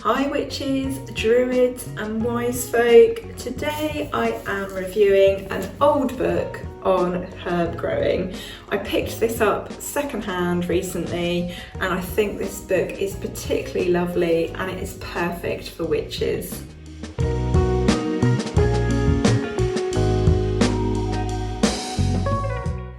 Hi witches, druids and wise folk. Today I am reviewing an old book on herb growing. I picked this up secondhand recently and I think this book is particularly lovely and it is perfect for witches.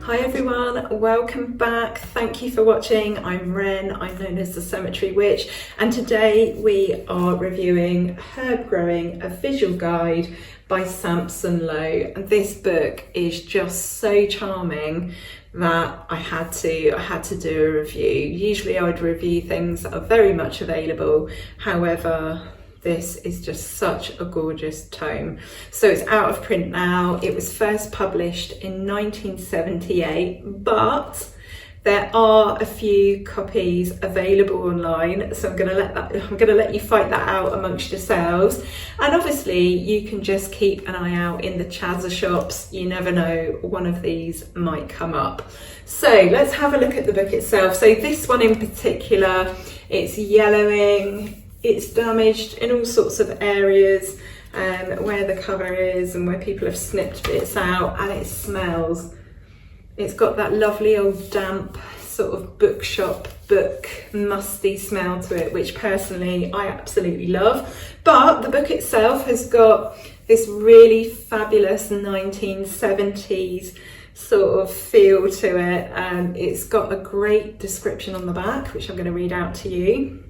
Hi everyone, welcome back. Thank you for watching. I'm Wren, I'm known as the Cemetery Witch, and today we are reviewing Herb Growing, a visual guide by Sampson Low. And this book is just so charming that I had to do a review. Usually I would review things that are very much available. However, this is just such a gorgeous tome. So it's out of print now. It was first published in 1978, but there are a few copies available online. So I'm gonna let you fight that out amongst yourselves. And obviously you can just keep an eye out in the Chazza shops. You never know, one of these might come up. So let's have a look at the book itself. So this one in particular, it's yellowing. It's damaged in all sorts of areas where the cover is and where people have snipped bits out, and it smells. It's got that lovely old damp sort of bookshop book musty smell to it, which personally I absolutely love. But the book itself has got this really fabulous 1970s sort of feel to it. It's got a great description on the back, which I'm going to read out to you.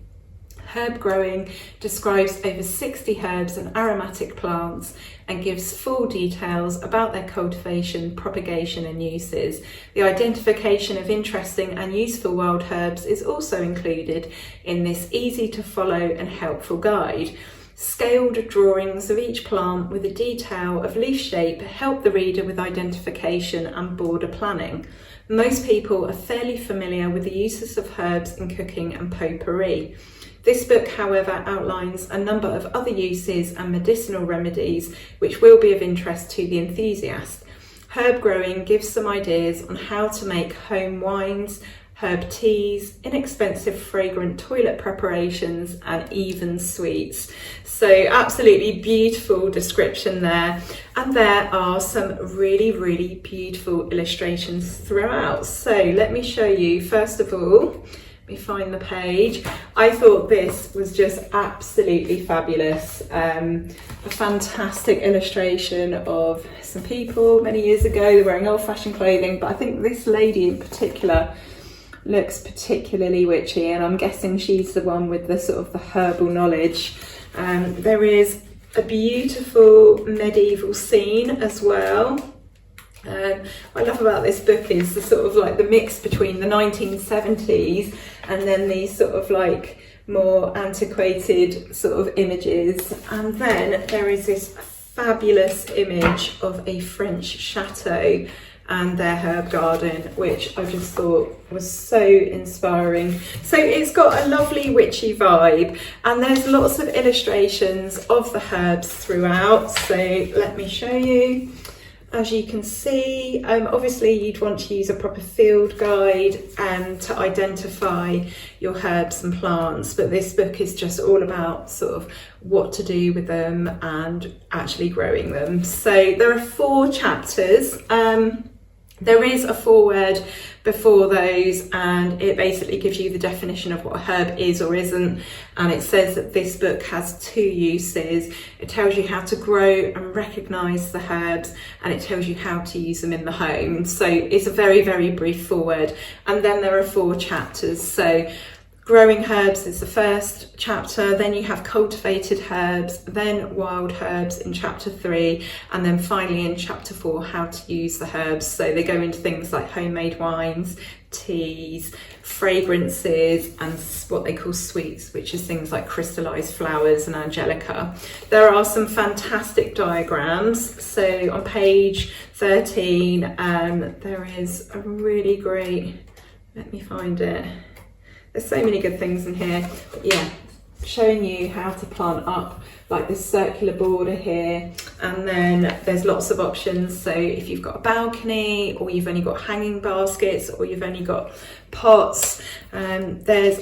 Herb Growing describes over 60 herbs and aromatic plants and gives full details about their cultivation, propagation and uses. The identification of interesting and useful wild herbs is also included in this easy to follow and helpful guide. Scaled drawings of each plant with a detail of leaf shape help the reader with identification and border planning. Most people are fairly familiar with the uses of herbs in cooking and potpourri. This book, however, outlines a number of other uses and medicinal remedies which will be of interest to the enthusiast. Herb Growing gives some ideas on how to make home wines, herb teas, inexpensive fragrant toilet preparations and even sweets. So absolutely beautiful description there. And there are some really beautiful illustrations throughout. So let me show you, first of all, let me find the page. I thought this was just absolutely fabulous. A fantastic illustration of some people many years ago. They're wearing old-fashioned clothing, but I think this lady in particular looks particularly witchy, and I'm guessing she's the one with the sort of the herbal knowledge. There is a beautiful medieval scene as well. What I love about this book is the sort of like the mix between the 1970s and then these sort of like more antiquated sort of images. And then there is this fabulous image of a French chateau and their herb garden, which I just thought was so inspiring. So it's got a lovely witchy vibe, and there's lots of illustrations of the herbs throughout. So let me show you. As you can see, obviously you'd want to use a proper field guide to identify your herbs and plants, but this book is just all about sort of what to do with them and actually growing them. So there are 4 chapters. There is a foreword before those, and it basically gives you the definition of what a herb is or isn't, and it says that this book has 2 uses. It tells you how to grow and recognise the herbs, and it tells you how to use them in the home. So it's a very brief foreword, and then there are 4 chapters. So growing herbs is the first chapter, then you have cultivated herbs, then wild herbs in chapter 3, and then finally in chapter 4 how to use the herbs. So they go into things like homemade wines, teas, fragrances and what they call sweets, which is things like crystallized flowers and angelica. There are some fantastic diagrams. So on page 13 there is a really great, let me find it. There's so many good things in here, but yeah, showing you how to plant up like this circular border here, and then there's lots of options. So if you've got a balcony, or you've only got hanging baskets, or you've only got pots, there's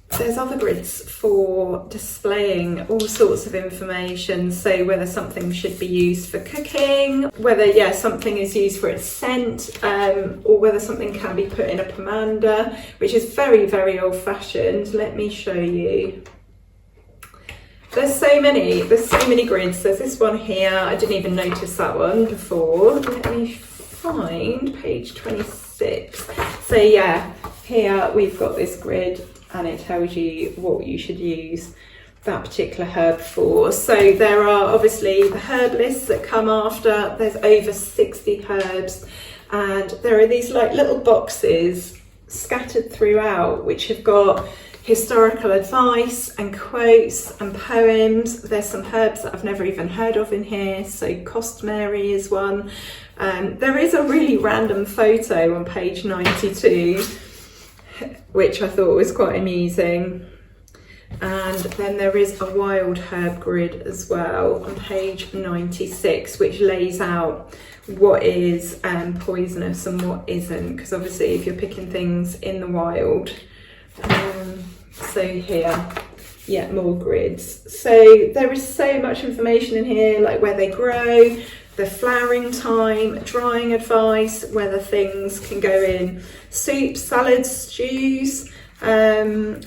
There's other grids for displaying all sorts of information, so whether something should be used for cooking, whether something is used for its scent, or whether something can be put in a pomander, which is very, very old-fashioned. Let me show you. There's so many grids. There's this one here, I didn't even notice that one before. Let me find page 26. So yeah, here we've got this grid, and it tells you what you should use that particular herb for. So there are obviously the herb lists that come after. There's over 60 herbs, and there are these like little boxes scattered throughout which have got historical advice and quotes and poems. There's some herbs that I've never even heard of in here, so costmary is one. There is a really random photo on page 92 which I thought was quite amusing, and then there is a wild herb grid as well on page 96, which lays out what is poisonous and what isn't, because obviously if you're picking things in the wild. So here, yeah, more grids. So there is so much information in here, like where they grow, the flowering time, drying advice, whether things can go in soups, salads, stews. Soup,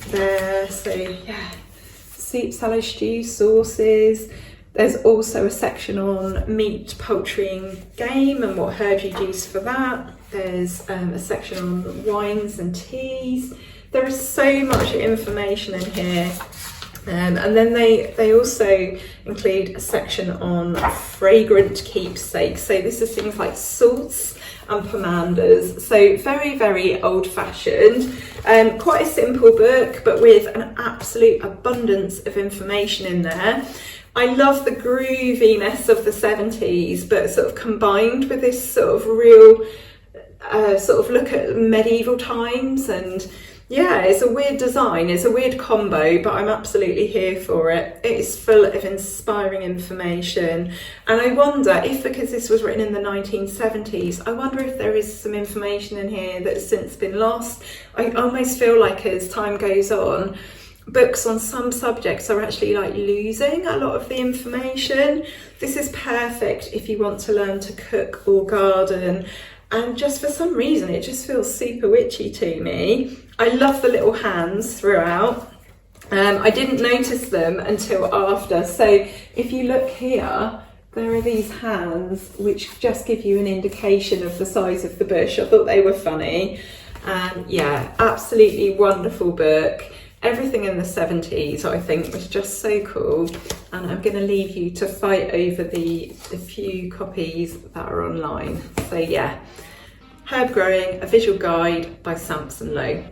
salad, stews, sauces. There's also a section on meat, poultry and game and what herbs you'd use for that. There's a section on wines and teas. There is so much information in here. And then they also include a section on fragrant keepsakes. So this is things like salts and pomanders. So very, very old fashioned. Quite a simple book, but with an absolute abundance of information in there. I love the grooviness of the 70s, but sort of combined with this sort of real sort of look at medieval times. And yeah, it's a weird design, it's a weird combo, but I'm absolutely here for it. It is full of inspiring information, and I wonder if, because this was written in the 1970s, I wonder if there is some information in here that's since been lost. I almost feel like as time goes on, books on some subjects are actually like losing a lot of the information. This is perfect if you want to learn to cook or garden, and just for some reason it just feels super witchy to me. I love the little hands throughout. I didn't notice them until after. So if you look here, there are these hands which just give you an indication of the size of the bush. I thought they were funny. Yeah, absolutely wonderful book. Everything in the 70s, I think, was just so cool. And I'm going to leave you to fight over the few copies that are online. So yeah, Herb Growing, a Visual Guide by Sampson Low.